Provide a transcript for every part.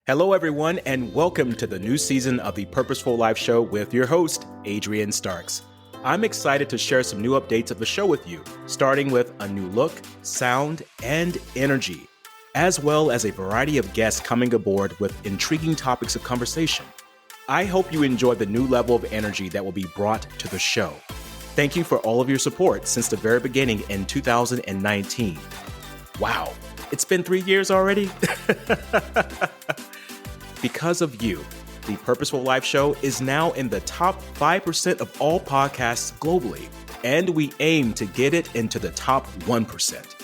Hello, everyone, and welcome to the new season of the Purposeful Life Show with your host, Adrian Starks. I'm excited to share some new updates of the show with you, starting with a new look, sound, and energy, as well as a variety of guests coming aboard with intriguing topics of conversation. I hope you enjoy the new level of energy that will be brought to the show. Thank you for all of your support since the very beginning in 2019. Wow, it's been 3 years already? Because of you, the Purposeful Life Show is now in the top 5% of all podcasts globally, and we aim to get it into the top 1%.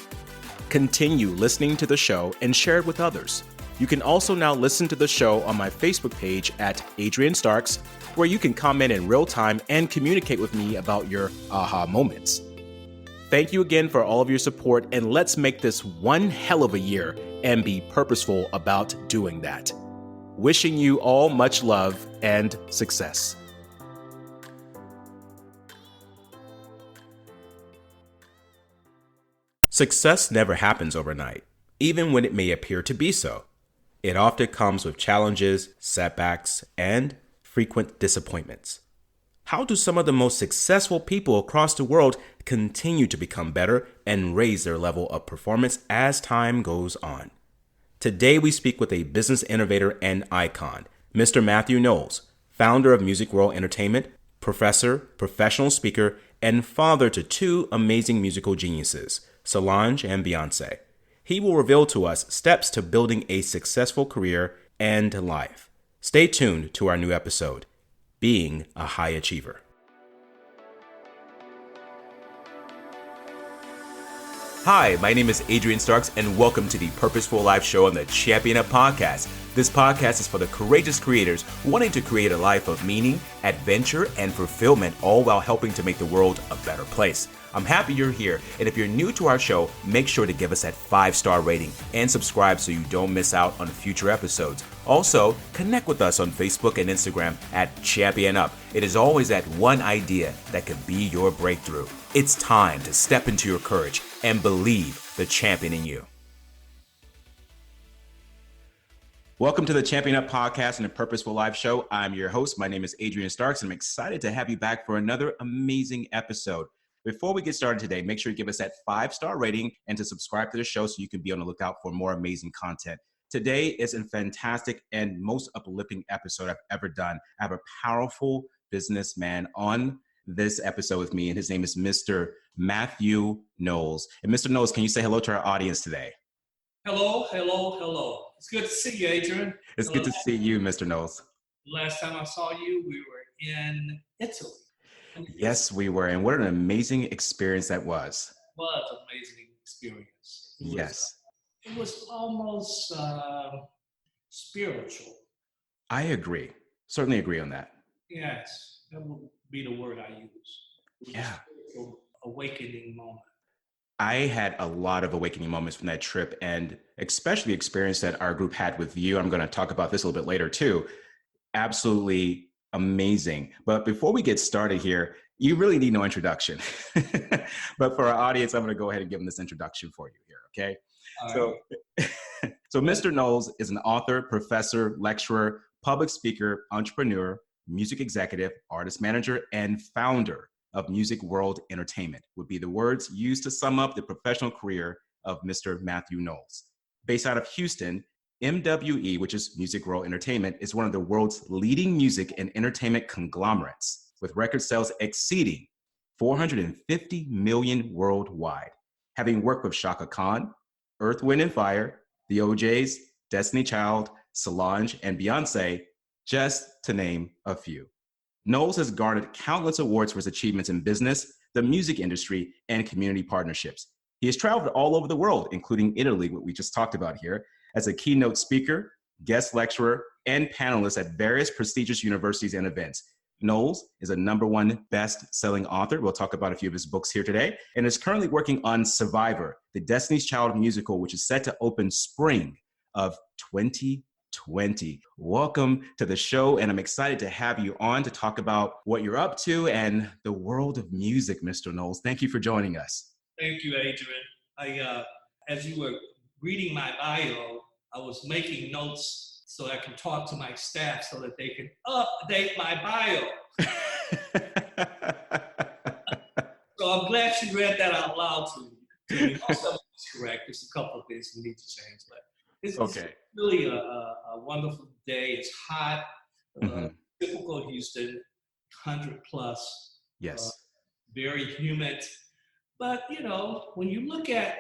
Continue listening to the show and share it with others. You can also now listen to the show on my Facebook page at Adrian Starks, where you can comment in real time and communicate with me about your aha moments. Thank you again for all of your support, and let's make this one hell of a year and be purposeful about doing that. Wishing you all much love and success. Success never happens overnight, even when it may appear to be so. It often comes with challenges, setbacks, and frequent disappointments. How do some of the most successful people across the world continue to become better and raise their level of performance as time goes on? Today, we speak with a business innovator and icon, Mr. Mathew Knowles, founder of Music World Entertainment, professor, professional speaker, and father to two amazing musical geniuses, Solange and Beyonce. He will reveal to us steps to building a successful career and life. Stay tuned to our new episode, Being a High Achiever. Hi, my name is Adrian Starks, and welcome to the Purposeful Life Show on the Champion Up Podcast. This podcast is for the courageous creators wanting to create a life of meaning, adventure, and fulfillment, all while helping to make the world a better place. I'm happy you're here, and if you're new to our show, make sure to give us that 5-star rating and subscribe so you don't miss out on future episodes. Also, connect with us on Facebook and Instagram at Champion Up. It is always that one idea that could be your breakthrough. It's time to step into your courage and believe the champion in you. Welcome to the Champion Up Podcast and the Purposeful Life Show. I'm your host. My name is Adrian Starks, and I'm excited to have you back for another amazing episode. Before we get started today, make sure you give us that 5-star rating and to subscribe to the show so you can be on the lookout for more amazing content. Today is a fantastic and most uplifting episode I've ever done. I have a powerful businessman on this episode with me, and his name is Mr. Mathew Knowles. And Mr. Knowles, can you say hello to our audience today? Hello, hello, hello. It's good to see you, Adrian. It's good to see you, Mr. Knowles. Last time I saw you, we were in Italy. Yes, we were. And what an amazing experience that was. What an amazing experience. It was almost spiritual. I agree. Certainly agree on that. Yes, that would be the word I use. Yeah. Awakening moment. I had a lot of awakening moments from that trip, and especially the experience that our group had with you. I'm going to talk about this a little bit later too. Absolutely amazing. But before we get started here, you really need no introduction. But for our audience, I'm going to go ahead and give them this introduction for you here, okay? So Mr. Knowles is an author, professor, lecturer, public speaker, entrepreneur, music executive, artist manager, and founder of Music World Entertainment would be the words used to sum up the professional career of Mr. Mathew Knowles. Based out of Houston, MWE, which is Music World Entertainment, is one of the world's leading music and entertainment conglomerates, with record sales exceeding 450 million worldwide. Having worked with Chaka Khan, Earth, Wind and Fire, the OJs, Destiny Child, Solange and Beyonce, just to name a few. Knowles has garnered countless awards for his achievements in business, the music industry, and community partnerships. He has traveled all over the world, including Italy, what we just talked about here, as a keynote speaker, guest lecturer, and panelist at various prestigious universities and events. Knowles is a #1 best-selling author. We'll talk about a few of his books here today, and is currently working on Survivor, the Destiny's Child musical, which is set to open spring of 2020. Welcome to the show, and I'm excited to have you on to talk about what you're up to and the world of music, Mr. Knowles. Thank you for joining us. Thank you, Adrian. As you were reading my bio, I was making notes so I can talk to my staff so that they can update my bio. So I'm glad you read that out loud to me. Most of it's correct. There's a couple of things we need to change, but it's really a wonderful day. It's hot. Typical Houston, 100 plus. Yes. Very humid. But, you know, when you look at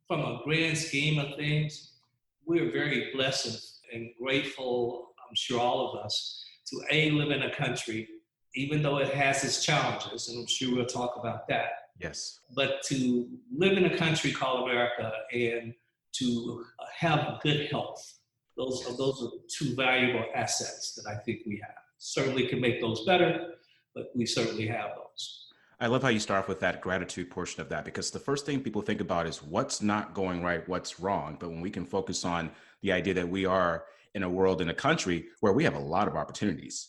from a grand scheme of things, we're very blessed and grateful, I'm sure all of us, to live in a country, even though it has its challenges, and I'm sure we'll talk about that. Yes. But to live in a country called America and to have good health, those are two valuable assets that I think we have. Certainly can make those better, but we certainly have those. I love how you start off with that gratitude portion of that, because the first thing people think about is what's not going right, what's wrong. But when we can focus on the idea that we are in a world, in a country where we have a lot of opportunities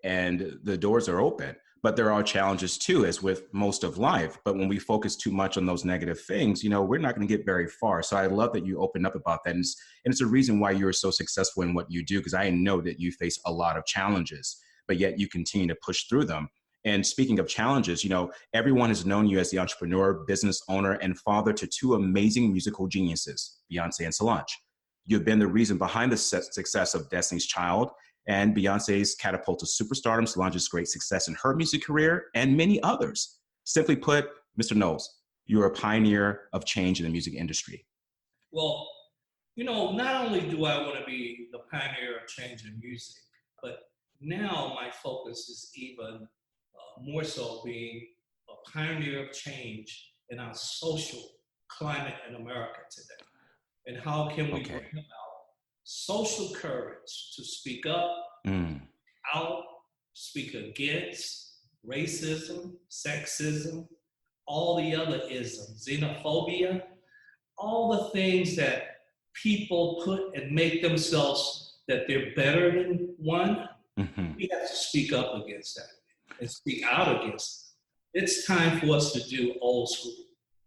and the doors are open, but there are challenges too, as with most of life. But when we focus too much on those negative things, you know, we're not going to get very far. So I love that you opened up about that. And it's a reason why you're so successful in what you do, because I know that you face a lot of challenges, but yet you continue to push through them. And speaking of challenges, you know, everyone has known you as the entrepreneur, business owner, and father to two amazing musical geniuses, Beyonce and Solange. You've been the reason behind the success of Destiny's Child and Beyonce's catapult to superstardom, Solange's great success in her music career, and many others. Simply put, Mr. Knowles, you're a pioneer of change in the music industry. Well, you know, not only do I want to be the pioneer of change in music, but now my focus is even more so being a pioneer of change in our social climate in America today. And how can we bring about social courage to speak up, out, speak against racism, sexism, all the other isms, xenophobia, all the things that people put and make themselves that they're better than one. We have to speak up against that and speak out against it. It's time for us to do old school,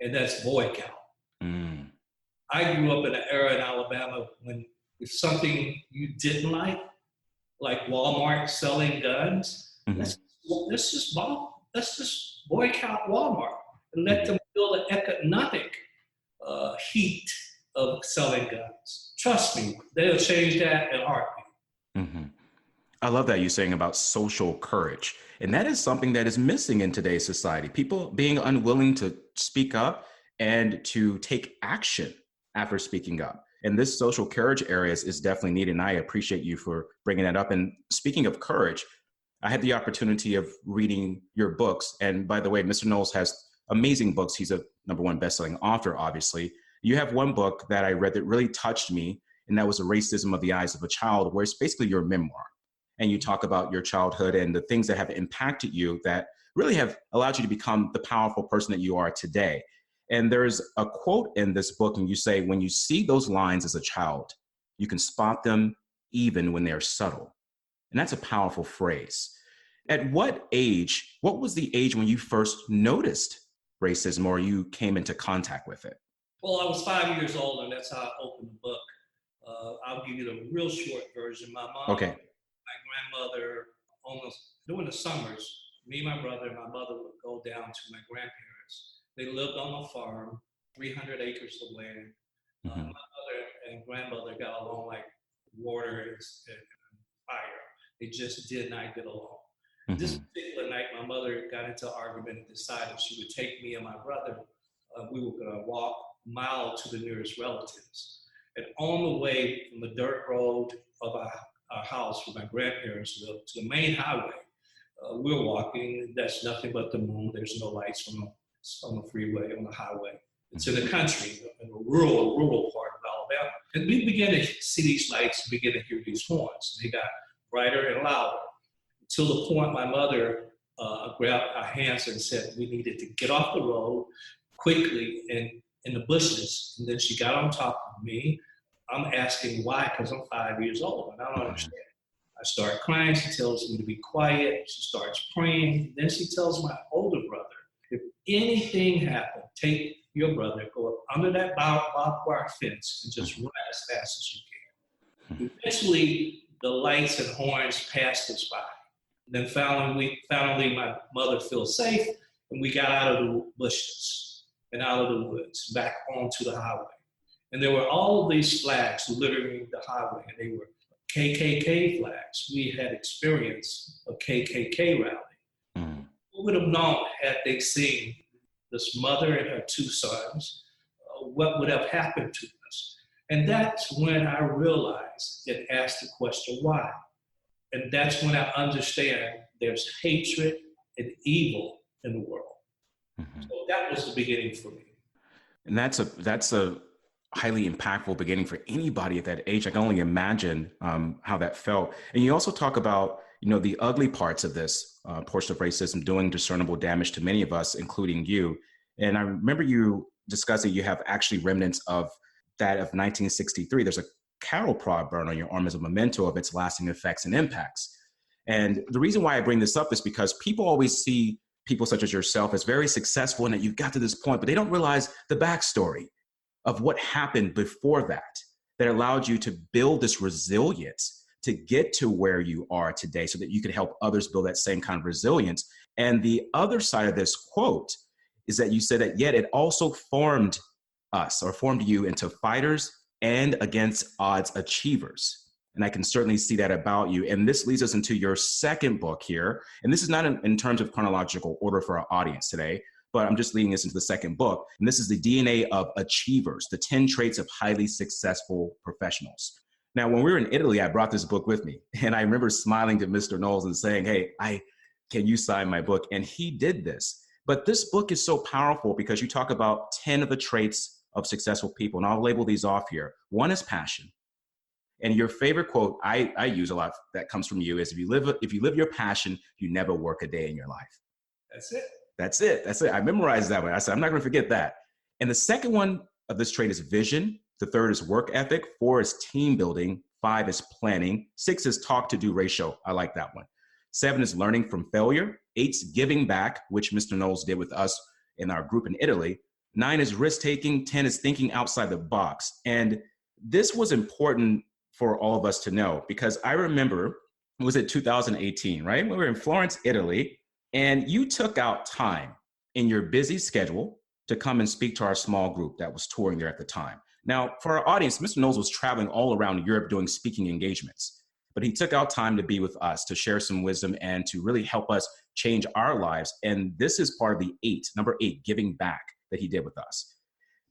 and that's boycott. I grew up in an era in Alabama when if something you didn't like Walmart selling guns, let's just boycott Walmart and let them feel the economic heat of selling guns. Trust me, they'll change that in a heartbeat. I love that you're saying about social courage. And that is something that is missing in today's society. People being unwilling to speak up and to take action after speaking up. And this social courage area is definitely needed. And I appreciate you for bringing that up. And speaking of courage, I had the opportunity of reading your books. And by the way, Mr. Knowles has amazing books. He's a #1 bestselling author, obviously. You have one book that I read that really touched me, and that was The Racism of the Eyes of a Child, where it's basically your memoir. And you talk about your childhood and the things that have impacted you that really have allowed you to become the powerful person that you are today. And there's a quote in this book, and you say, when you see those lines as a child, you can spot them even when they're subtle. And that's a powerful phrase. At what age, what was the age when you first noticed racism or you came into contact with it? Well, I was 5 years old, and that's how I opened the book. I'll give you the real short version. My mom, my grandmother, during the summers, me and my brother and my mother would go down to my grandparents. They lived on a farm, 300 acres of land. My mother and grandmother got along like water and fire. They just did not get along. This particular night, my mother got into an argument and decided she would take me and my brother. We were going to walk a mile to the nearest relatives. And on the way from the dirt road of our house where my grandparents lived to the main highway, we're walking. That's nothing but the moon. There's no lights on the freeway, on the highway. It's in the country, in a rural part of Alabama. And we began to see these lights, begin to hear these horns. They got brighter and louder, till the point my mother grabbed our hands and said we needed to get off the road quickly and in the bushes. And then she got on top of me. I'm asking why, because I'm 5 years old and I don't understand. I start crying. She tells me to be quiet. She starts praying. Then she tells my older brother, if anything happened, take your brother, go up under that barbed wire fence and just run as fast as you Eventually, the lights and horns passed us by. Then finally, my mother felt safe, and we got out of the bushes and out of the woods, back onto the highway. And there were all of these flags littering the highway, and they were KKK flags. We had experienced a KKK rally. Who would have known, had they seen this mother and her two sons, what would have happened to us? And that's when I realized and asked the question, why? And that's when I understand there's hatred and evil in the world. So that was the beginning for me. And that's a highly impactful beginning for anybody at that age. I can only imagine how that felt. And you also talk about, the ugly parts of this portion of racism doing discernible damage to many of us, including you. And I remember you discussing you have actually remnants of that of 1963. There's a cattle prod burn on your arm as a memento of its lasting effects and impacts. And the reason why I bring this up is because people always see people such as yourself as very successful and that you've got to this point, but they don't realize the backstory of what happened before that allowed you to build this resilience to get to where you are today so that you can help others build that same kind of resilience. And the other side of this quote is that you said that yet it also formed us or formed you into fighters and against odds achievers. And I can certainly see that about you. And this leads us into your second book here. And this is not in terms of chronological order for our audience today, but I'm just leading us into the second book. And this is the DNA of Achievers, the 10 traits of highly successful professionals. Now, when we were in Italy, I brought this book with me. And I remember smiling to Mr. Knowles and saying, hey, can you sign my book? And he did this. But this book is so powerful because you talk about 10 of the traits of successful people. And I'll label these off here. One is passion. And your favorite quote I use a lot that comes from you is if you live your passion, you never work a day in your life. That's it. That's it. That's it. I memorized that one. I said, I'm not going to forget that. And the second one of this trait is vision. The third is work ethic. 4 is team building. 5 is planning. 6 is talk to do ratio. I like that one. 7 is learning from failure. 8 is giving back, which Mr. Knowles did with us in our group in Italy. 9 is risk taking. 10 is thinking outside the box. And this was important for all of us to know because I remember, it was 2018, right? We were in Florence, Italy, and you took out time in your busy schedule to come and speak to our small group that was touring there at the time. Now, for our audience, Mr. Knowles was traveling all around Europe doing speaking engagements, but he took out time to be with us, to share some wisdom and to really help us change our lives. And this is part of the number 8, giving back that he did with us.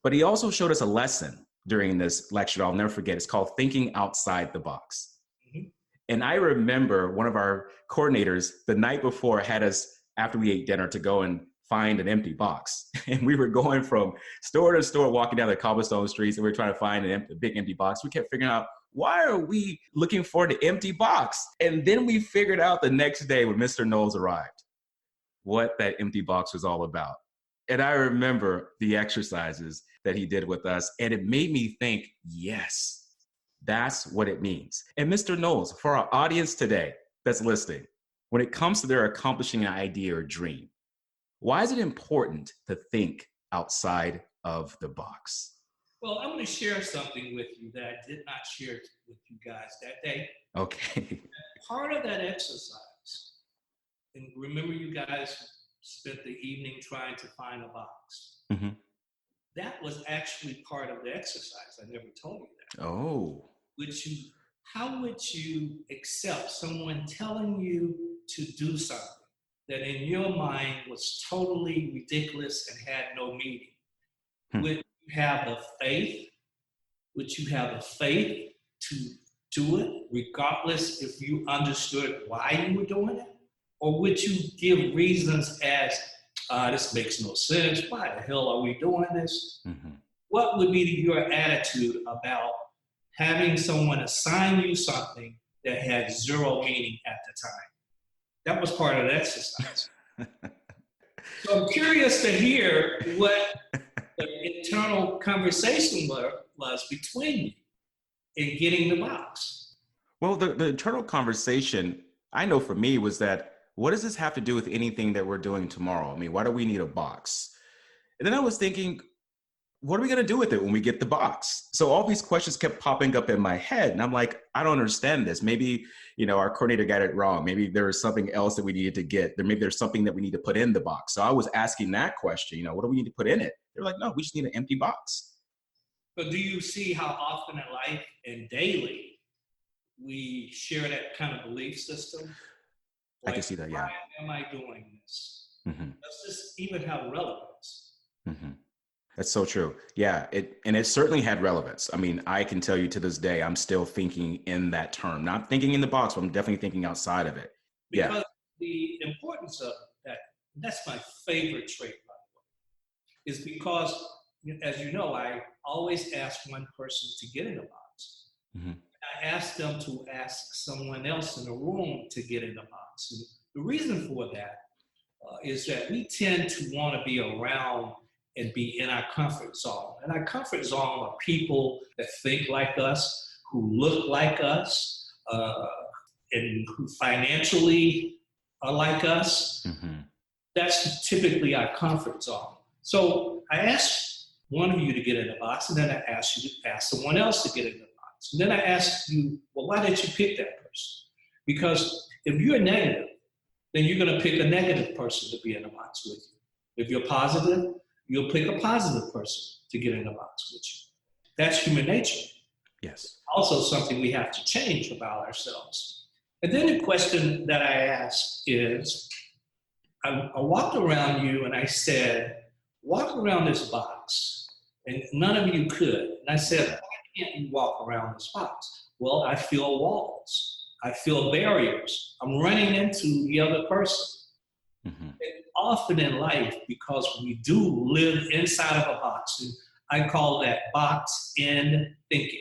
But he also showed us a lesson during this lecture I'll never forget. It's called Thinking Outside the Box. And I remember one of our coordinators the night before had us, after we ate dinner, to go and find an empty box. And we were going from store to store, walking down the cobblestone streets, and we were trying to find a big empty box. We kept figuring out, why are we looking for the empty box? And then we figured out the next day when Mr. Knowles arrived, what that empty box was all about. And I remember the exercises that he did with us, and it made me think, yes, that's what it means. And Mr. Knowles, for our audience today that's listening, when it comes to their accomplishing an idea or dream, why is it important to think outside of the box? Well, I'm going to share something with you that I did not share with you guys that day. Okay. Part of that exercise, and remember you guys spent the evening trying to find a box. Mm-hmm. That was actually part of the exercise. I never told you that. Oh. How would you accept someone telling you to do something that in your mind was totally ridiculous and had no meaning? Would you have the faith? Would you have the faith to do it, regardless if you understood why you were doing it? Or would you give reasons as, this makes no sense, why the hell are we doing this? Mm-hmm. What would be your attitude about having someone assign you something that had zero meaning at the time? That was part of the exercise. So I'm curious to hear what the internal conversation was between you in getting the box. Well, the internal conversation, I know for me, was that, what does this have to do with anything that we're doing tomorrow? I mean, why do we need a box? And then I was thinking, what are we going to do with it when we get the box? So all these questions kept popping up in my head. And I'm like, I don't understand this. Maybe, our coordinator got it wrong. Maybe there was something else that we needed to get. Maybe there's something that we need to put in the box. So I was asking that question, what do we need to put in it? They're like, no, we just need an empty box. But do you see how often in life and daily we share that kind of belief system? I can see that, yeah. Why am I doing this? Mm-hmm. Does this even have relevance? Mm-hmm. That's so true. Yeah, it certainly had relevance. I mean, I can tell you to this day, I'm still thinking in that term. Not thinking in the box, but I'm definitely thinking outside of it. Because the importance of that's my favorite trait, by the way, is because, as you know, I always ask one person to get in the box. Mm-hmm. I ask them to ask someone else in the room to get in the box. And the reason for that is that we tend to want to be around and be in our comfort zone. And our comfort zone are people that think like us, who look like us, and who financially are like us. Mm-hmm. That's typically our comfort zone. So I asked one of you to get in the box, and then I asked you to ask someone else to get in the box. And then I asked you, well, why did you pick that person? Because if you're negative, then you're going to pick a negative person to be in the box with you. If you're positive, you'll pick a positive person to get in the box with you. That's human nature. Yes. Also something we have to change about ourselves. And then the question that I asked is, I walked around you and I said, walk around this box. And none of you could. And I said, why can't you walk around this box? Well, I feel walls. I feel barriers. I'm running into the other person. Mm-hmm. And often in life, because we do live inside of a box, and I call that box-in thinking.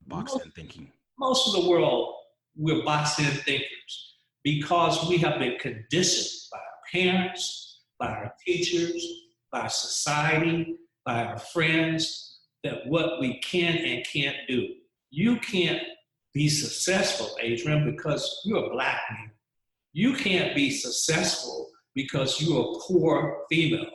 Box-in thinking. Most of the world, we're box-in thinkers because we have been conditioned by our parents, by our teachers, by our society, by our friends, that what we can and can't do. You can't be successful, Adrian, because you're a Black man. You can't be successful because you're a poor female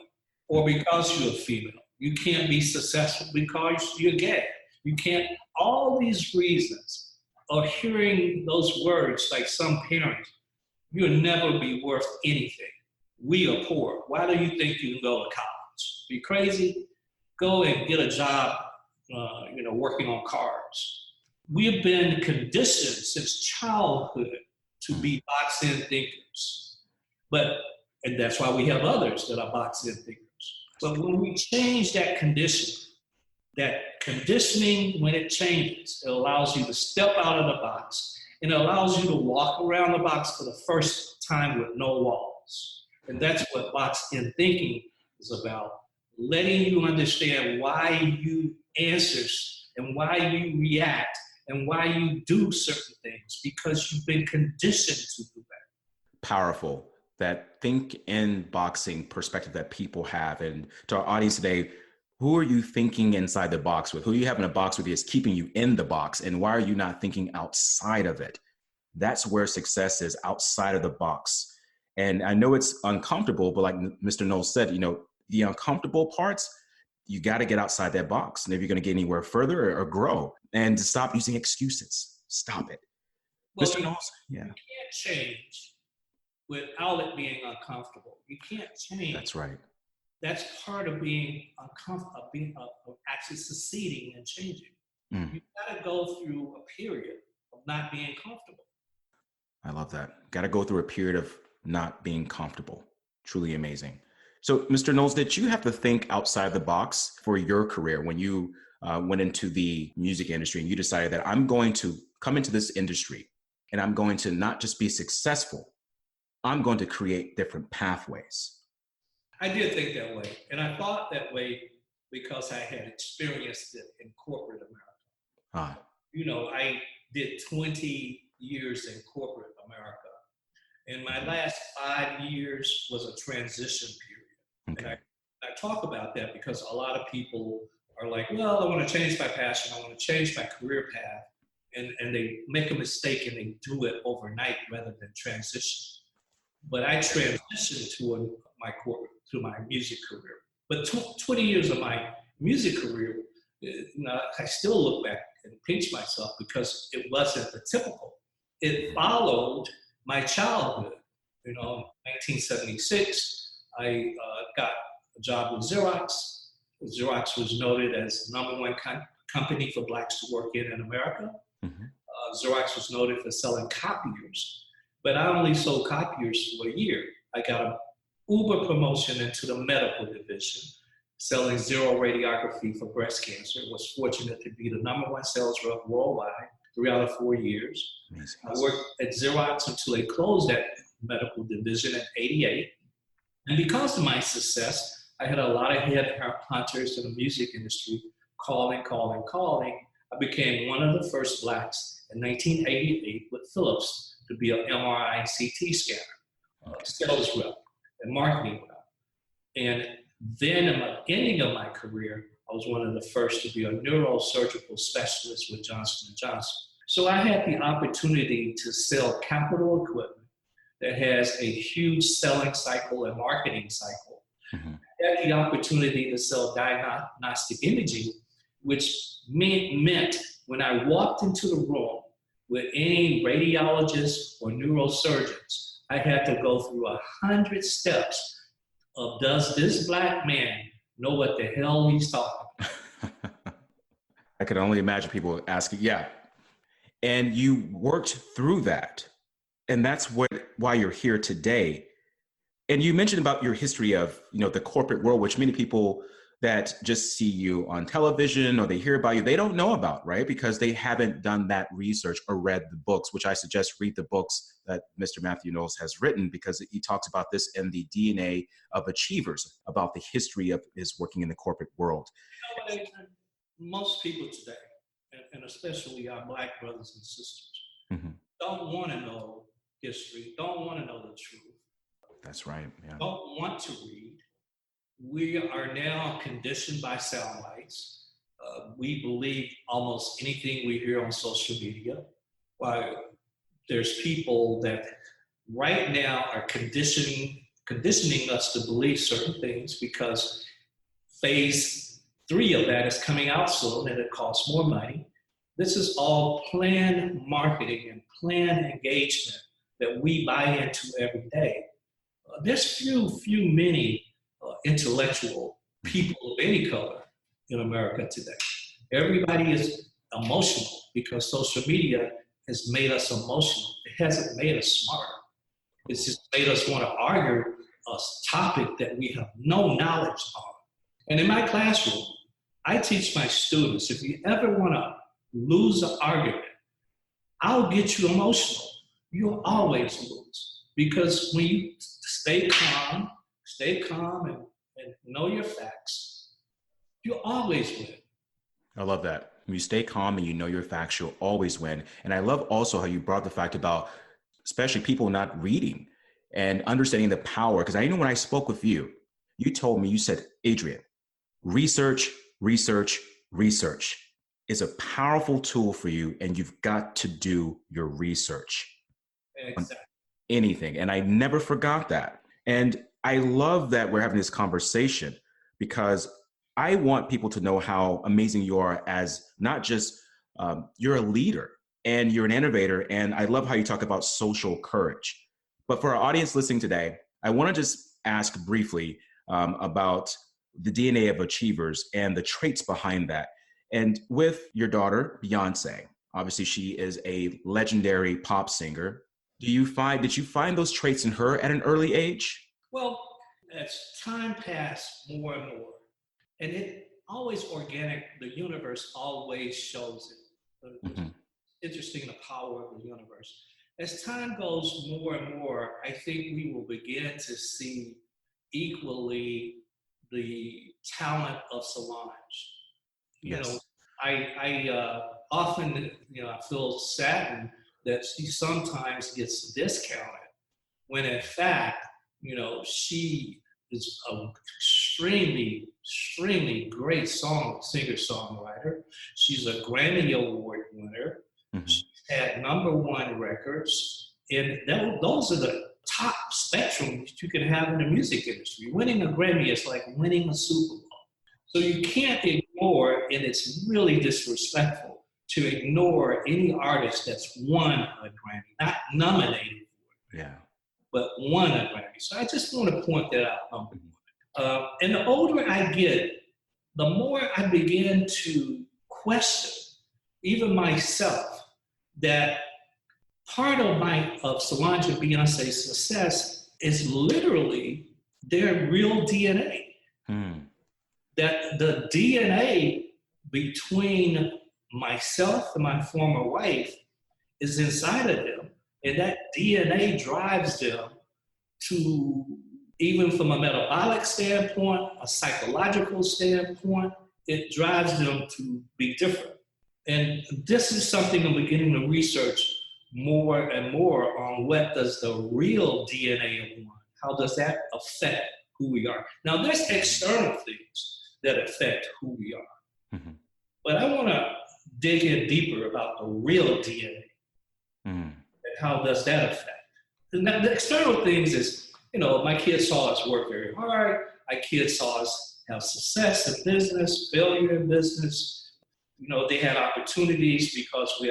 or because you're a female. You can't be successful because you're gay. You can't, all these reasons of hearing those words like some parents, you'll never be worth anything. We are poor. Why do you think you can go to college? Be crazy? Go and get a job, working on cars. We have been conditioned since childhood to be box-in thinkers. And that's why we have others that are box-in thinkers. But when we change that conditioning, when it changes, it allows you to step out of the box and it allows you to walk around the box for the first time with no walls. And that's what box-in thinking is about, letting you understand why you answer and why you react and why you do certain things, because you've been conditioned to do that. Powerful. That think in boxing perspective that people have. And to our audience today, who are you thinking inside the box with? Who you have in a box with is keeping you in the box. And why are you not thinking outside of it? That's where success is, outside of the box. And I know it's uncomfortable, but like Mr. Knowles said, the uncomfortable parts, you got to get outside that box. And if you're going to get anywhere further or grow, and to stop using excuses, stop it. Well, Mr. Knowles, yeah. You can't change without it being uncomfortable. You can't change. That's right. That's part of being uncomfortable, of actually succeeding and changing. You've got to go through a period of not being comfortable. I love that. Got to go through a period of not being comfortable. Truly amazing. So, Mr. Knowles, did you have to think outside the box for your career when you went into the music industry and you decided that I'm going to come into this industry and I'm going to not just be successful, I'm going to create different pathways? I did think that way. And I thought that way because I had experienced it in corporate America. I did 20 years in corporate America. And my last 5 years was a transition period. Okay. And I talk about that because a lot of people are like, well, I want to change my passion. I want to change my career path. And they make a mistake and they do it overnight rather than transition. But I transitioned to my music career. But 20 years of my music career, I still look back and pinch myself because it wasn't the typical. It followed my childhood. 1976, I got a job with Xerox. Xerox was noted as the #1 company for Blacks to work in America. Mm-hmm. Xerox was noted for selling copiers, but I only sold copiers for a year. I got an uber promotion into the medical division, selling zero radiography for breast cancer. Was fortunate to be the #1 sales rep worldwide 3 out of 4 years. Amazing. I worked at Xerox until they closed that medical division in '88. And because of my success, I had a lot of headhunters in the music industry calling. I became one of the first Blacks in 1988 with Philips to be an MRI and CT scanner, sales rep and marketing rep. And then in the beginning of my career, I was one of the first to be a neurosurgical specialist with Johnson & Johnson. So I had the opportunity to sell capital equipment that has a huge selling cycle and marketing cycle. Mm-hmm. I had the opportunity to sell diagnostic imaging, which meant when I walked into the room with any radiologists or neurosurgeons, I had to go through 100 steps of, does this Black man know what the hell he's talking about? I could only imagine people asking, yeah. And you worked through that. And that's why you're here today. And you mentioned about your history of, the corporate world, which many people that just see you on television or they hear about you, they don't know about, right? Because they haven't done that research or read the books, which I suggest read the books that Mr. Mathew Knowles has written, because he talks about this in the DNA of Achievers, about the history of his working in the corporate world. Most people today, and especially our Black brothers and sisters, mm-hmm. don't want to know history, don't want to know the truth. That's right. Yeah. Don't want to read. We are now conditioned by sound bites. We believe almost anything we hear on social media. There's people that right now are conditioning us to believe certain things because phase 3 of that is coming out soon and it costs more money. This is all planned marketing and planned engagement that we buy into every day. There's many intellectual people of any color in America today. Everybody is emotional because social media has made us emotional. It hasn't made us smarter. It's just made us want to argue a topic that we have no knowledge on. And in my classroom, I teach my students, if you ever want to lose an argument, I'll get you emotional. You'll always lose. Because when you stay calm and know your facts, you'll always win. I love that. When you stay calm and you know your facts, you'll always win. And I love also how you brought the fact about, especially people not reading and understanding the power. Because I know when I spoke with you, you told me, you said, Adrian, research is a powerful tool for you, and you've got to do your research. Exactly. On anything. And I never forgot that. And I love that we're having this conversation because I want people to know how amazing you are as not just, you're a leader and you're an innovator. And I love how you talk about social courage. But for our audience listening today, I want to just ask briefly about the DNA of Achievers and the traits behind that. And with your daughter, Beyonce, obviously she is a legendary pop singer. Did you find those traits in her at an early age? Well, as time passed more and more, and it always organic, the universe always shows it. Mm-hmm. Interesting, the power of the universe. As time goes more and more, I think we will begin to see equally the talent of Solange. Yes. I often, I feel saddened that she sometimes gets discounted when in fact, she is an extremely great singer-songwriter. She's a Grammy Award winner. Mm-hmm. She's had #1 records. And those are the top spectrum that you can have in the music industry. Winning a Grammy is like winning a Super Bowl. So you can't ignore, and it's really disrespectful to ignore any artist that's won a Grammy, not nominated for it, Yeah. but won a Grammy. So I just want to point that out. And the older I get, the more I begin to question, even myself, that part of Solange and Beyonce's success is literally their real DNA. That the DNA between myself and my former wife is inside of them, and that DNA drives them to, even from a metabolic standpoint, a psychological standpoint, it drives them to be different. And this is something I'm beginning to research more and more on. What does the real DNA of one, how does that affect who we are? Now, there's external things that affect who we are. But I want to dig in deeper about the real DNA and how does that affect. And the external things is, my kids saw us work very hard. My kids saw us have success in business, failure in business. They had opportunities because we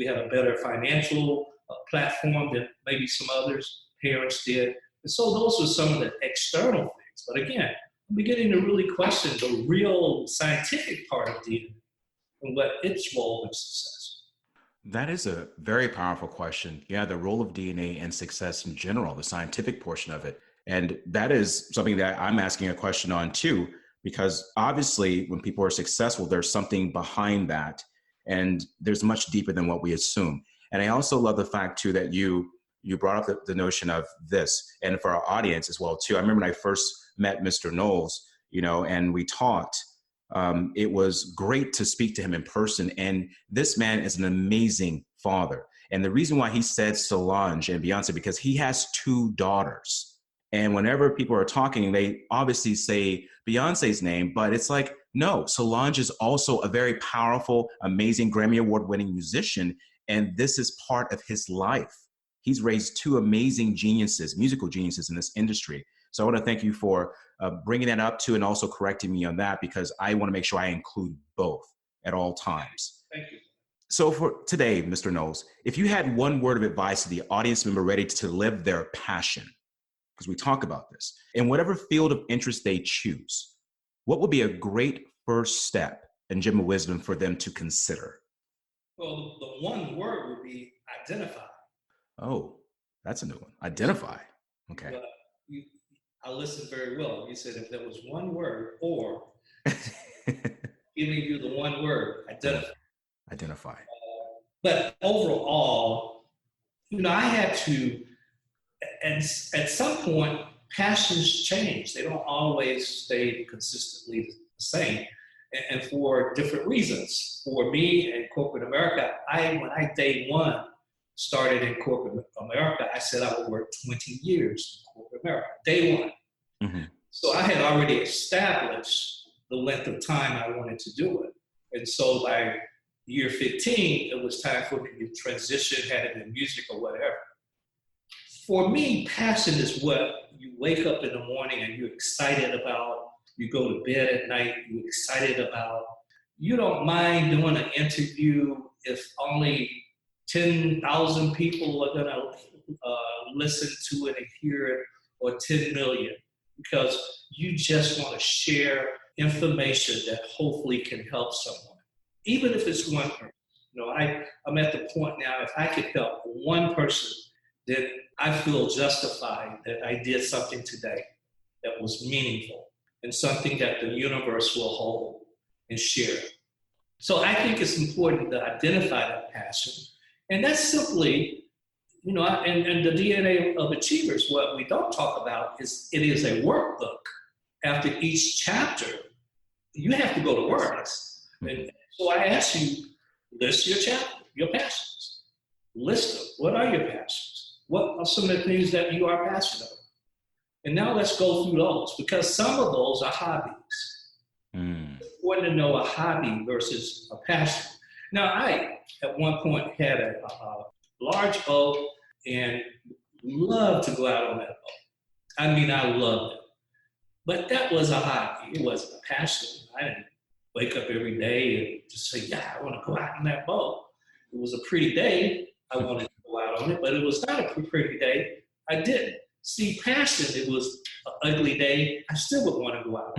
have a better financial platform than maybe some others, parents did. And so those were some of the external things. But again, I'm beginning to really question the real scientific part of DNA and what its role in success. That is a very powerful question. Yeah, the role of DNA and success in general, the scientific portion of it. And that is something that I'm asking a question on too, because obviously when people are successful, there's something behind that. And there's much deeper than what we assume. And I also love the fact too that you brought up the notion of this, and for our audience as well too. I remember when I first met Mr. Knowles, and we talked, it was great to speak to him in person. And this man is an amazing father. And the reason why he said Solange and Beyonce, because he has 2 daughters. And whenever people are talking, they obviously say Beyonce's name, but it's like, no, Solange is also a very powerful, amazing Grammy Award-winning musician. And this is part of his life. He's raised 2 amazing geniuses, musical geniuses in this industry. So I want to thank you for bringing that up too, and also correcting me on that, because I want to make sure I include both at all times. Thank you. So for today, Mr. Knowles, if you had one word of advice to the audience member ready to live their passion, because we talk about this, in whatever field of interest they choose, what would be a great first step and gem of wisdom for them to consider? Well, the one word would be identify. Oh, that's a new one. Identify. Okay. Well, I listened very well. You said if there was one word, or giving you the one word, identify. Identify. But overall, I had to, and at some point, passions change. They don't always stay consistently the same, and for different reasons. For me in corporate America, when I day one started in corporate America, I said I would work 20 years in corporate America, day one. So I had already established the length of time I wanted to do it. And so by year 15, it was time for me to transition, had it in music or whatever. For me, passion is what you wake up in the morning and you're excited about. You go to bed at night, you're excited about. You don't mind doing an interview if only 10,000 people are gonna listen to it and hear it, or 10 million, because you just want to share information that hopefully can help someone, even if it's one person. I'm at the point now, if I could help one person, then I feel justified that I did something today that was meaningful and something that the universe will hold and share. So I think it's important to identify that passion. And that's simply, and the DNA of Achievers, what we don't talk about is it is a workbook. After each chapter, you have to go to work. And so I ask you, list your chapter, your passions. List them. What are your passions? What are some of the things that you are passionate about? And now let's go through those, because some of those are hobbies. It's important to know a hobby versus a passion. Now, I, at one point, had a large boat and loved to go out on that boat. I mean, I loved it. But that was a hobby. It wasn't a passion. I didn't wake up every day and just say, yeah, I want to go out in that boat. It was a pretty day. I wanted to go out on it, but it was not a pretty day. I didn't. See, passion, it was an ugly day. I still would want to go out.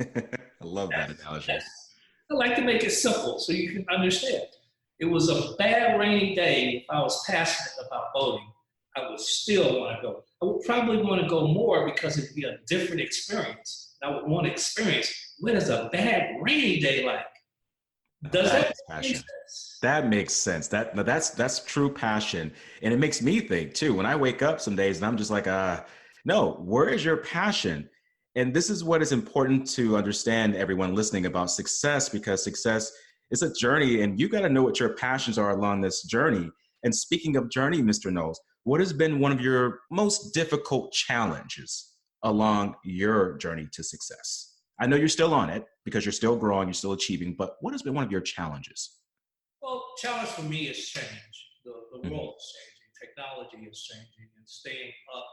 I love that analogy. I like to make it simple so you can understand. It was a bad rainy day. If I was passionate about boating, I would still want to go. I would probably want to go more because it'd be a different experience. I would want to experience what is a bad rainy day like. Does that make sense? That makes sense. That's true passion. And it makes me think too, when I wake up some days and I'm just like, no, where is your passion? And this is what is important to understand, everyone listening, about success, because success is a journey and you got to know what your passions are along this journey. And speaking of journey, Mr. Knowles, what has been one of your most difficult challenges along your journey to success? I know you're still on it because you're still growing, you're still achieving, but what has been one of your challenges? Well, challenge for me is change. The world is changing, technology is changing, and staying up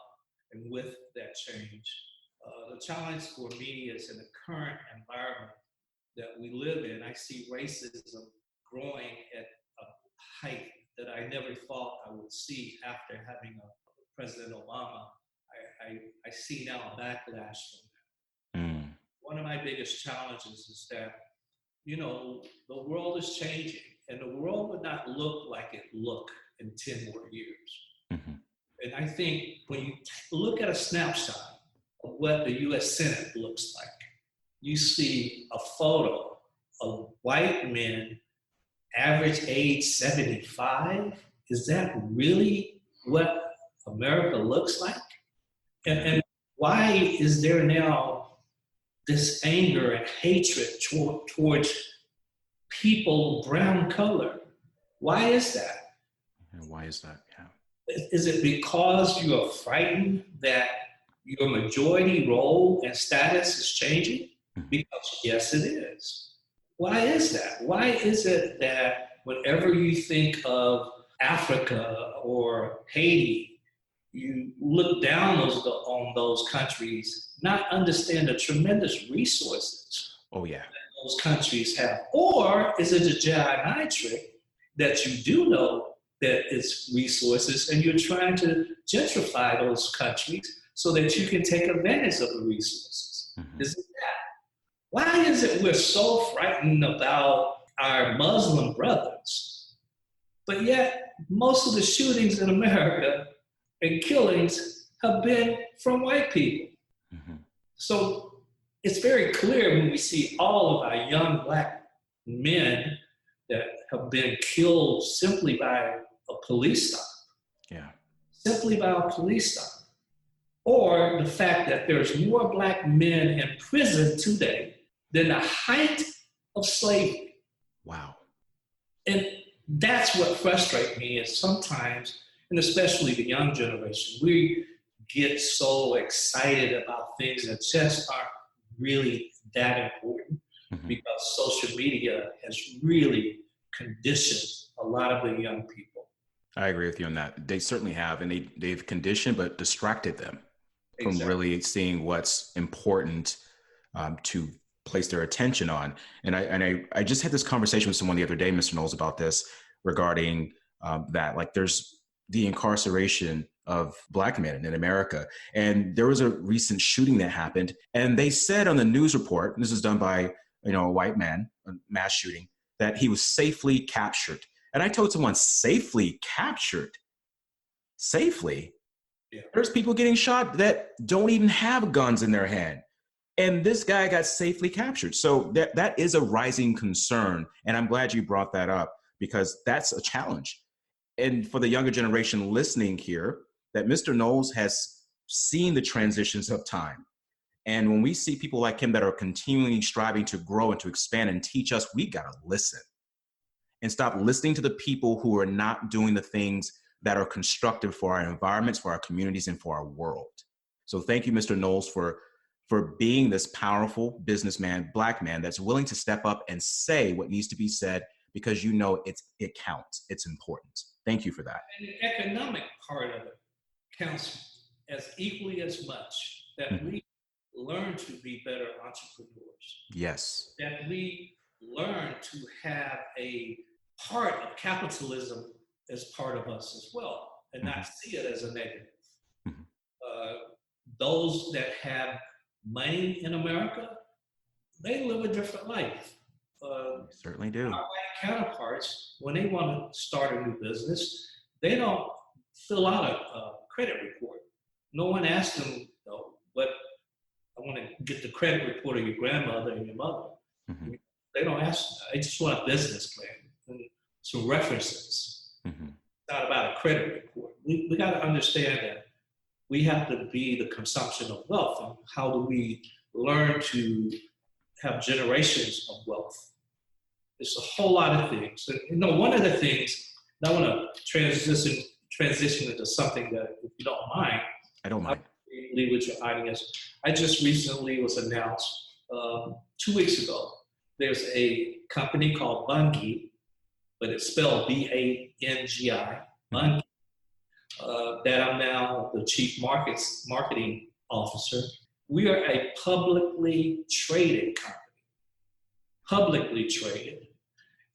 and with that change. The challenge for me is in the current environment that we live in. I see racism growing at a height that I never thought I would see after having President Obama. I see now a backlash from that. One of my biggest challenges is that, the world is changing and the world would not look like it looked in 10 more years. And I think when you look at a snapshot of what the US Senate looks like, you see a photo of white men, average age 75. Is that really what America looks like? And why is there now this anger and hatred towards people brown color? Why is that? And why is that? Yeah. Is it because you are frightened that your majority role and status is changing? Because yes, it is. Why is that? Why is it that whenever you think of Africa or Haiti, you look down on those countries, not understand the tremendous resources that those countries have? Or is it a GI trick that you do know that it's resources and you're trying to gentrify those countries so that you can take advantage of the resources? Is it that? Why is it we're so frightened about our Muslim brothers, but yet most of the shootings in America and killings have been from white people? So it's very clear when we see all of our young Black men that have been killed simply by a police stop. Simply by a police stop. Or the fact that there's more Black men in prison today than the height of slavery. Wow. And that's what frustrates me is sometimes, and especially the young generation, we get so excited about things that just aren't really that important because social media has really conditioned a lot of the young people. I agree with you on that. They certainly have, and they've conditioned but distracted them from really seeing what's important to place their attention on. And I just had this conversation with someone the other day, Mr. Knowles, about this regarding that. Like, there's the incarceration of Black men in America. And there was a recent shooting that happened. And they said on the news report, and this is done by a white man, a mass shooting, that he was safely captured. And I told someone, safely captured? Safely? Yeah. There's people getting shot that don't even have guns in their hand. And this guy got safely captured. So that is a rising concern. And I'm glad you brought that up because that's a challenge. And for the younger generation listening here, that Mr. Knowles has seen the transitions of time. And when we see people like him that are continually striving to grow and to expand and teach us, we got to listen and stop listening to the people who are not doing the things that are constructive for our environments, for our communities, and for our world. So thank you, Mr. Knowles, for being this powerful businessman, Black man, that's willing to step up and say what needs to be said because it counts. It's important. Thank you for that. And the economic part of it counts as equally as much, that we learn to be better entrepreneurs. Yes. That we learn to have a part of capitalism as part of us as well, and not see it as a negative. Those that have money in America, they live a different life. Certainly do. Our white counterparts, when they want to start a new business, they don't fill out a credit report. No one asks them, what I want to get the credit report of your grandmother and your mother. They don't ask. They just want a business plan and some references. It's not about a credit report. We got to understand that we have to be the consumption of wealth. And how do we learn to have generations of wealth? It's a whole lot of things. And, one of the things, I want to transition into something that, if you don't mind, I don't mind. Leave with your audience. I just recently was announced 2 weeks ago. There's a company called Bungie, but it's spelled B-A-N-G-I, Bungie, that I'm now the chief marketing officer. We are a publicly traded company, publicly traded.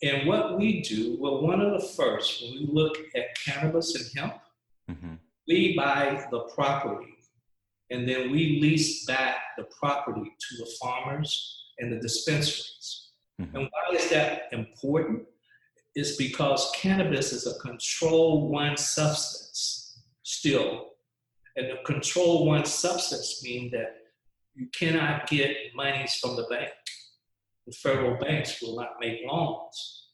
And what we do, we're one of the first, when we look at cannabis and hemp, we buy the property and then we lease back the property to the farmers and the dispensaries. And why is that important? It's because cannabis is a Control 1 substance still. And the Control 1 substance means that you cannot get monies from the bank. The federal banks will not make loans.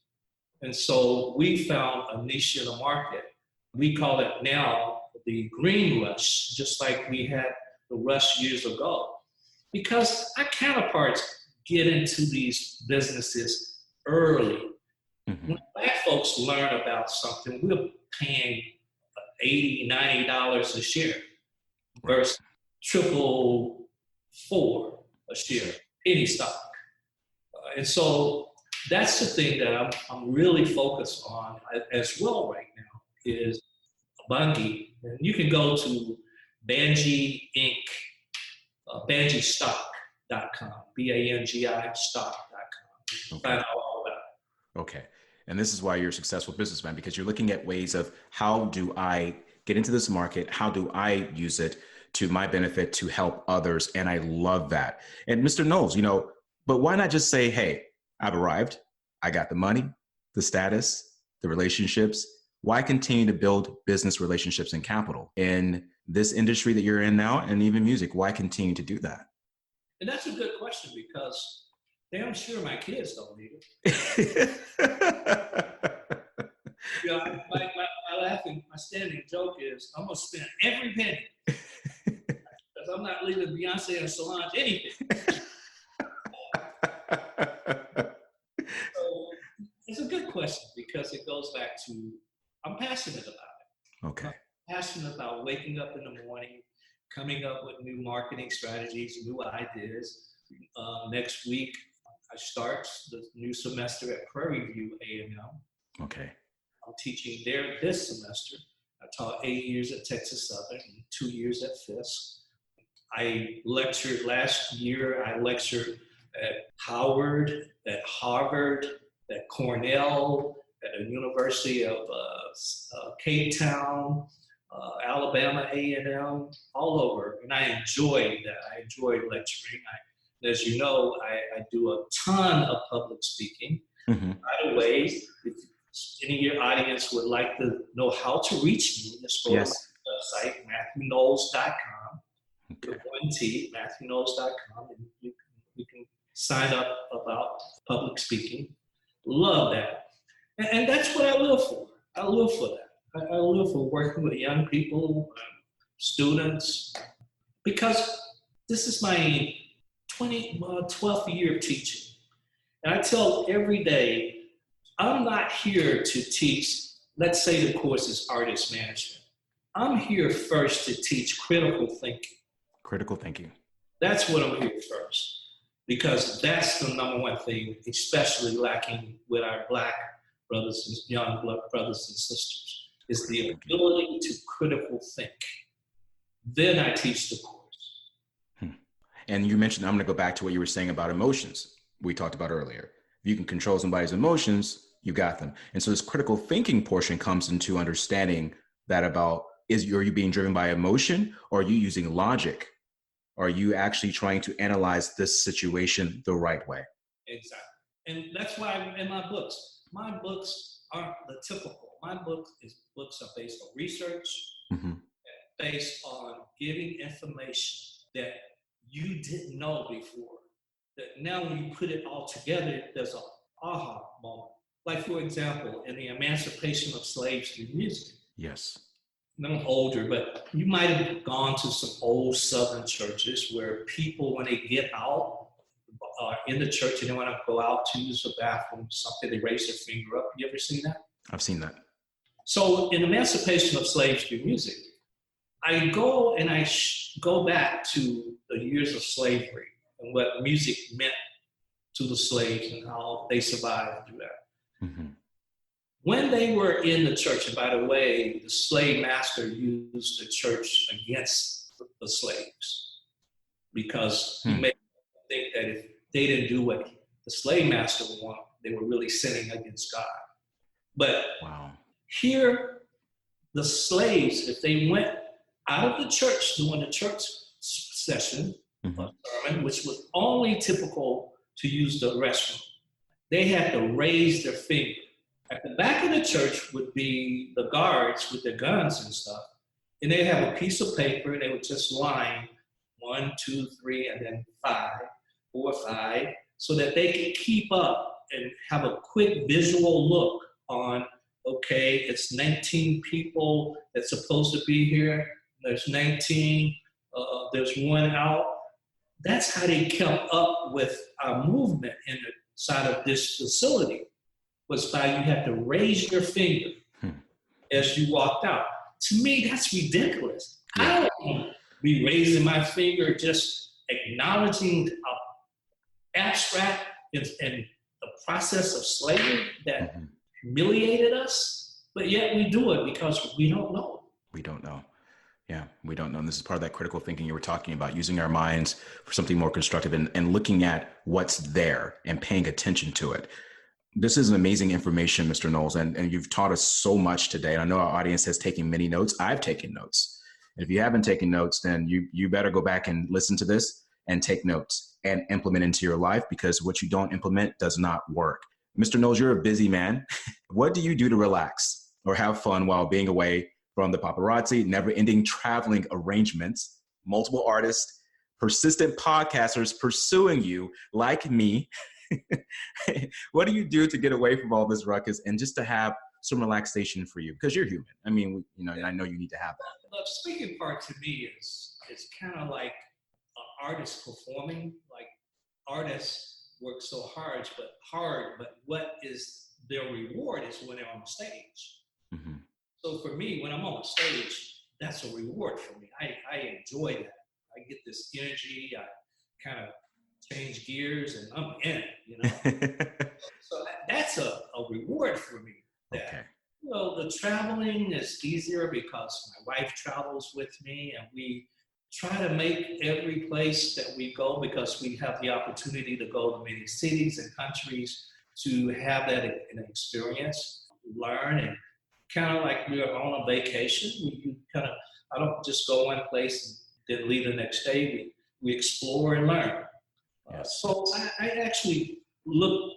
And so we found a niche in the market. We call it now the green rush, just like we had the rush years ago. Because our counterparts get into these businesses early. When Black folks learn about something, we're paying $80, $90 a share versus $444 a share, penny stock. And so that's the thing that I'm really focused on as well right now is Bungie. And you can go to Bangi Inc., BangiStock.com, B-A-N-G-I stock.com. Okay. Find out all about it. Okay. And this is why you're a successful businessman, because you're looking at ways of how do I get into this market? How do I use it to my benefit to help others? And I love that. And Mr. Knowles, but why not just say, hey, I've arrived. I got the money, the status, the relationships. Why continue to build business relationships and capital in this industry that you're in now and even music? Why continue to do that? And that's a good question because I'm sure my kids don't need it. My standing joke is I'm going to spend every penny because I'm not leaving Beyonce and Solange anything. So it's a good question because it goes back to I'm passionate about it. Okay. I'm passionate about waking up in the morning, coming up with new marketing strategies, new ideas. Next week, I start the new semester at Prairie View A&M. Okay. I'm teaching there this semester. I taught 8 years at Texas Southern and 2 years at Fisk. I lectured last year. I lectured at Howard, at Harvard, at Cornell, at the University of Cape Town, Alabama A&M, all over. And I enjoyed that. I enjoyed lecturing. As you know, I do a ton of public speaking. By the way, if any of your audience would like to know how to reach me, just go to my website, MathewKnowles.com. Okay. One T, MathewKnowles.com, and you can sign up about public speaking. Love that. And that's what I live for. I live for that. I live for working with young people, students, because this is my 12th year of teaching. And I tell every day, I'm not here to teach, let's say the course is artist management. I'm here first to teach critical thinking. Critical thinking. That's what I'm here first. Because that's the number one thing, especially lacking with our Black brothers and young brothers and sisters, is the ability to critical think. Then I teach the course. And you mentioned, I'm going to go back to what you were saying about emotions we talked about earlier. If you can control somebody's emotions, you got them. And so this critical thinking portion comes into understanding that about, are you being driven by emotion, or are you using logic? Are you actually trying to analyze this situation the right way? Exactly. And that's why in my books aren't the typical. My books are based on research, mm-hmm. based on giving information that you didn't know before. That now when you put it all together, there's an aha moment. Like, for example, in the emancipation of slaves through music. Yes. I'm older, but you might have gone to some old Southern churches where people, when they get out, in the church and they want to go out to use the bathroom, something, they raise their finger up. You ever seen that? I've seen that. So in Emancipation of Slaves Through Music, I go and I go back to the years of slavery and what music meant to the slaves and how they survived through that. Mm-hmm. When they were in the church, and by the way, the slave master used the church against the slaves because he made them think that if they didn't do what the slave master would want, they were really sinning against God. But here, the slaves, if they went out of the church during the church session, mm-hmm. sermon, which was only typical to use the restroom, they had to raise their finger. At the back of the church would be the guards with their guns and stuff, and they have a piece of paper, and they would just line 1, 2, 3, and then 5, 4, 5, so that they could keep up and have a quick visual look on, okay, it's 19 people that's supposed to be here. There's 19, there's one out. That's how they kept up with our movement inside of this facility, was by you had to raise your finger as you walked out. To me, that's ridiculous. Yeah. I don't want to be raising my finger, just acknowledging abstract and the process of slavery that humiliated us, but yet we do it because we don't know. We don't know. Yeah, we don't know. And this is part of that critical thinking you were talking about, using our minds for something more constructive and looking at what's there and paying attention to it. This is amazing information, Mr. Knowles, and you've taught us so much today. And I know our audience has taken many notes. I've taken notes. And if you haven't taken notes, then you better go back and listen to this and take notes and implement into your life, because what you don't implement does not work. Mr. Knowles, you're a busy man. What do you do to relax or have fun while being away from the paparazzi, never-ending traveling arrangements, multiple artists, persistent podcasters pursuing you like me? What do you do to get away from all this ruckus and just to have some relaxation for you? Because you're human. I mean, and I know you need to have that. The speaking part to me is kind of like an artist performing. Like, artists work so hard, but what is their reward is when they're on the stage. Mm-hmm. So for me, when I'm on the stage, that's a reward for me. I enjoy that. I get this energy. I kind of change gears and I'm in it, So that's a reward for me. That, okay. The traveling is easier because my wife travels with me, and we try to make every place that we go, because we have the opportunity to go to many cities and countries, to have that an experience, learn, and kind of like we're on a vacation. I don't just go one place and then leave the next day. We explore and learn. Yes. So I actually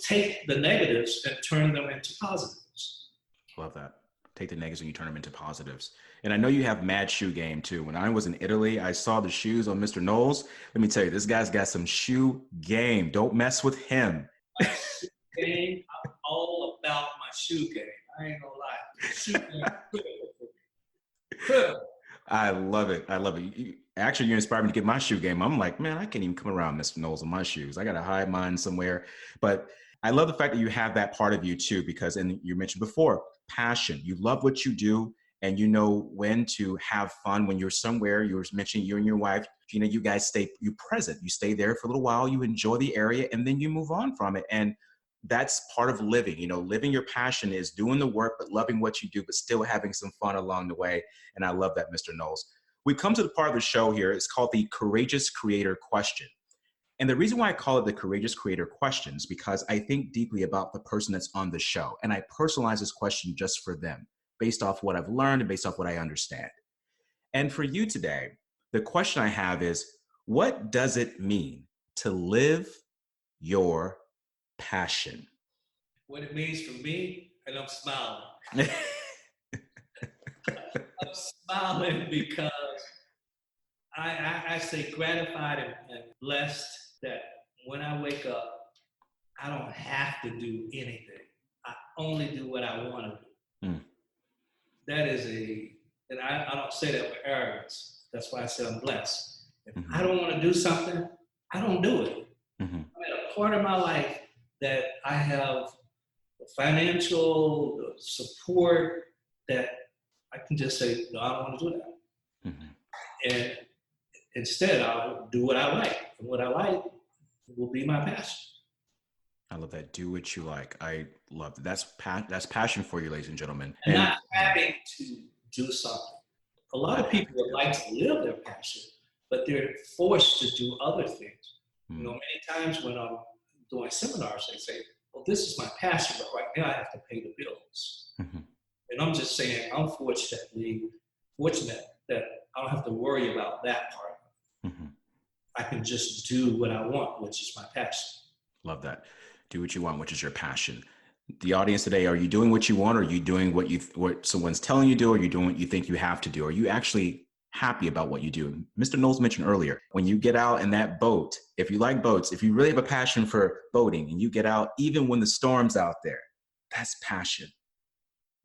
take the negatives and turn them into positives. Love that. Take the negatives and you turn them into positives. And I know you have mad shoe game too. When I was in Italy, I saw the shoes on Mr. Knowles. Let me tell you, this guy's got some shoe game. Don't mess with him. My shoe game, I'm all about my shoe game. I ain't gonna lie. Shoe game, critical. I love it. Actually, you inspired me to get my shoe game. I'm like, man, I can't even come around Mr. Knowles in my shoes. I got to hide mine somewhere. But I love the fact that you have that part of you too, because, and you mentioned before, passion. You love what you do, and you know when to have fun when you're somewhere. You were mentioning you and your wife, Gina, you guys you present. You stay there for a little while, you enjoy the area, and then you move on from it. And that's part of living. Living your passion is doing the work, but loving what you do, but still having some fun along the way. And I love that, Mr. Knowles. We come to the part of the show here. It's called the Courageous Creator Question. And the reason why I call it the Courageous Creator Questions, because I think deeply about the person that's on the show. And I personalize this question just for them, based off what I've learned and based off what I understand. And for you today, the question I have is, what does it mean to live your passion? What it means for me, and I'm smiling. I'm smiling because I say gratified and blessed that when I wake up, I don't have to do anything. I only do what I want to do. Mm. That is and I don't say that with arrogance. That's why I say I'm blessed. If I don't want to do something, I don't do it. I'm at a part of my life that I have the financial support that I can just say, no, I don't want to do that. And instead, I'll do what I like. And what I like will be my passion. I love that. Do what you like. I love that. That's passion for you, ladies and gentlemen. And not having to do something. A lot of people would like to live their passion, but they're forced to do other things. You know, many times when I'm doing seminars, they say, well, this is my passion, but right now I have to pay the bills. And I'm just saying, I'm fortunate that I don't have to worry about that part. I can just do what I want, which is my passion. Love that. Do what you want, which is your passion. The audience today, are you doing what you want? Or are you doing what someone's telling you to do? Or are you doing what you think you have to do? Are you actually happy about what you do? Mr. Knowles mentioned earlier, when you get out in that boat, if you like boats, if you really have a passion for boating and you get out, even when the storm's out there, that's passion.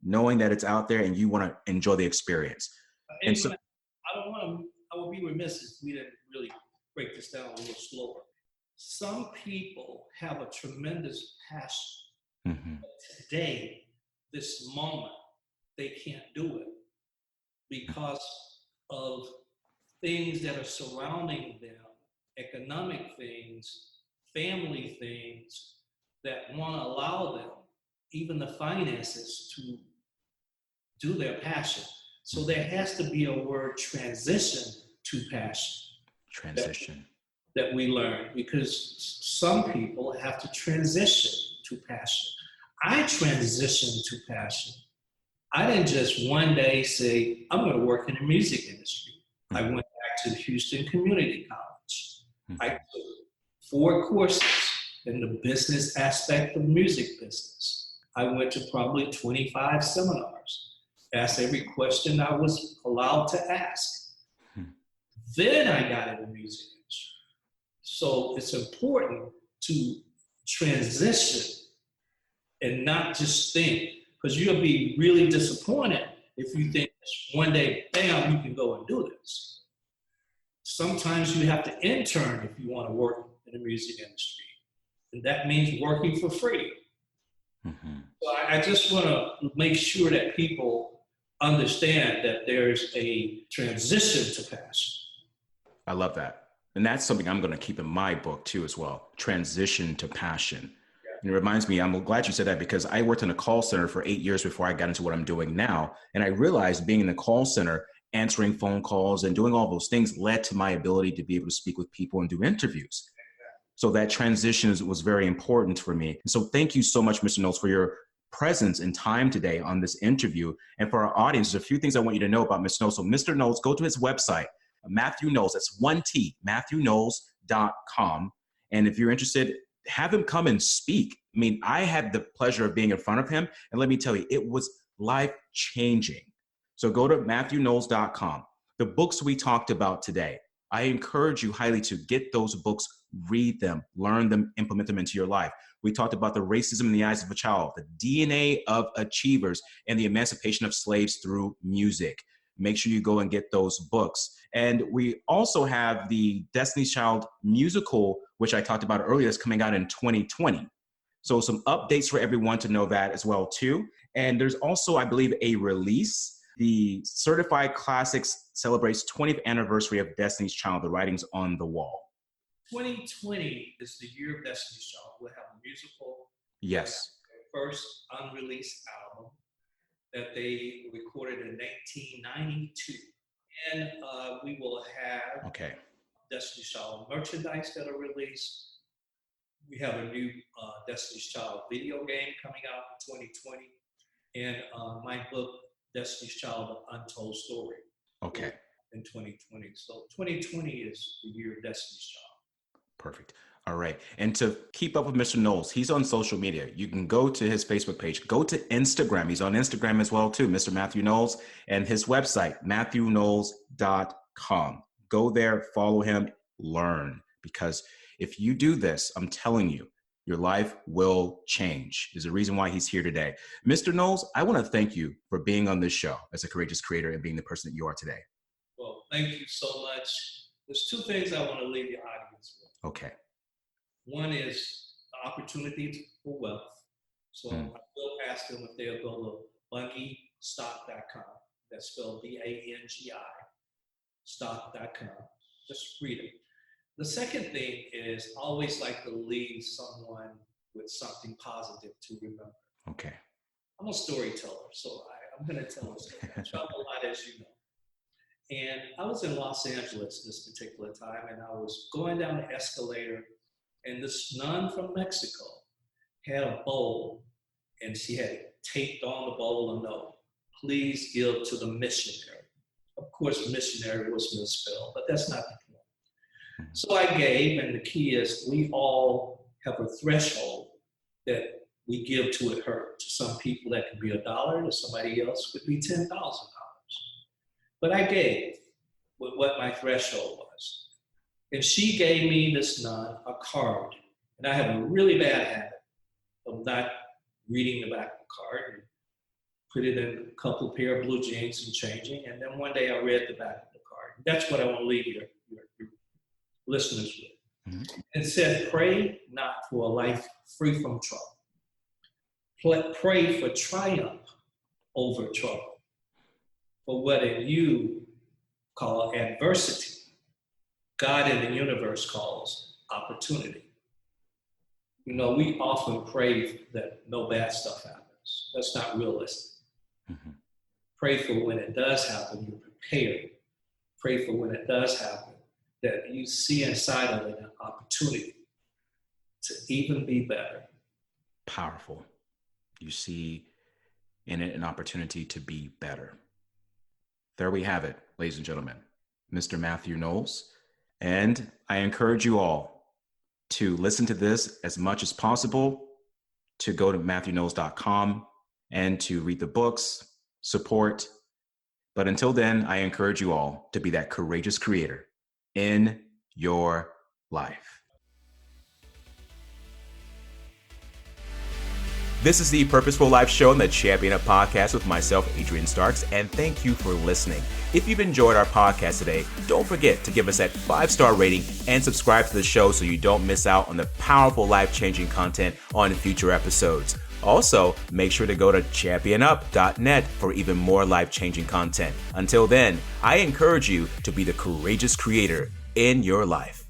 Knowing that it's out there and you want to enjoy the experience. And so I would be remiss if we didn't really break this down a little slower. Some people have a tremendous passion. But today, this moment, they can't do it because of things that are surrounding them, economic things, family things that want to allow them, even the finances, to do their passion. So there has to be a word transition to passion. Transition. That we learn, because some people have to transition to passion. I transitioned to passion. I didn't just one day say, I'm going to work in the music industry. I went back to Houston Community College. I took 4 courses in the business aspect of music business. I went to probably 25 seminars, asked every question I was allowed to ask. Then I got into music industry. So it's important to transition and not just think, because you'll be really disappointed if you think one day, bam, you can go and do this. Sometimes you have to intern if you want to work in the music industry. And that means working for free. So I just want to make sure that people understand that there's a transition to passion. I love that. And that's something I'm going to keep in my book too as well. Transition to passion. And it reminds me, I'm glad you said that, because I worked in a call center for 8 years before I got into what I'm doing now. And I realized being in the call center, answering phone calls and doing all those things led to my ability to be able to speak with people and do interviews. So that transition was very important for me. And so thank you so much, Mr. Knowles, for your presence and time today on this interview. And for our audience, there's a few things I want you to know about Mr. Knowles. So Mr. Knowles, go to his website, Mathew Knowles, that's 1 T, MathewKnowles.com. And if you're interested, have him come and speak. I mean, I had the pleasure of being in front of him, and let me tell you, it was life-changing. So go to MathewKnowles.com. The books we talked about today, I encourage you highly to get those books, read them, learn them, implement them into your life. We talked about the racism in the eyes of a child, the DNA of achievers, and the emancipation of slaves through music. Make sure you go and get those books. And we also have the Destiny's Child musical, which I talked about earlier, that's coming out in 2020. So some updates for everyone to know that as well too. And there's also, I believe, a release. The Certified Classics celebrates 20th anniversary of Destiny's Child, The Writings on the Wall. 2020 is the year of Destiny's Child. We'll have a musical. Yes. First unreleased album that they recorded in 1992. And we will have Destiny's Child merchandise that are released. We have a new Destiny's Child video game coming out in 2020. And my book, Destiny's Child, An Untold Story. Okay. In 2020. So 2020 is the year of Destiny's Child. Perfect. All right. And to keep up with Mr. Knowles, he's on social media. You can go to his Facebook page, go to Instagram. He's on Instagram as well, too, Mr. Mathew Knowles, and his website, MathewKnowles.com. Go there, follow him, learn. Because if you do this, I'm telling you, your life will change. There's a reason why he's here today. Mr. Knowles, I want to thank you for being on this show as a courageous creator and being the person that you are today. Well, thank you so much. There's two things I want to leave the audience with. Okay. One is the opportunity for wealth. So I will ask them if they'll go to bungystock.com. That's spelled BANGI, stock.com. Just read it. The second thing is I always like to leave someone with something positive to remember. Okay. I'm a storyteller, so I'm going to tell a story. I travel a lot, as you know. And I was in Los Angeles this particular time, and I was going down the escalator, and this nun from Mexico had a bowl, and she had taped on the bowl a note, "Please give to the missionary." Of course, missionary was misspelled, but that's not the point. So I gave, and the key is we all have a threshold that we give to it hurt. To some people, that could be $1, to somebody else could be $10,000. But I gave with what my threshold was. And she gave me, this nun, a card. And I have a really bad habit of not reading the back of the card and put it in a couple pair of blue jeans and changing. And then one day I read the back of the card. That's what I want to leave your listeners with. Mm-hmm. It said, "Pray not for a life free from trouble. Pray for triumph over trouble. For what you call adversity, God in the universe calls opportunity." You know, we often pray that no bad stuff happens. That's not realistic. Mm-hmm. Pray for when it does happen, you're prepared. Pray for when it does happen, that you see inside of it an opportunity to even be better. Powerful. You see in it an opportunity to be better. There we have it, ladies and gentlemen, Mr. Mathew Knowles. And I encourage you all to listen to this as much as possible, to go to MathewKnowles.com and to read the books, support. But until then, I encourage you all to be that courageous creator in your life. This is the Purposeful Life Show and the Champion Up Podcast with myself, Adrian Starks, and thank you for listening. If you've enjoyed our podcast today, don't forget to give us that 5-star rating and subscribe to the show so you don't miss out on the powerful life-changing content on future episodes. Also, make sure to go to championup.net for even more life-changing content. Until then, I encourage you to be the courageous creator in your life.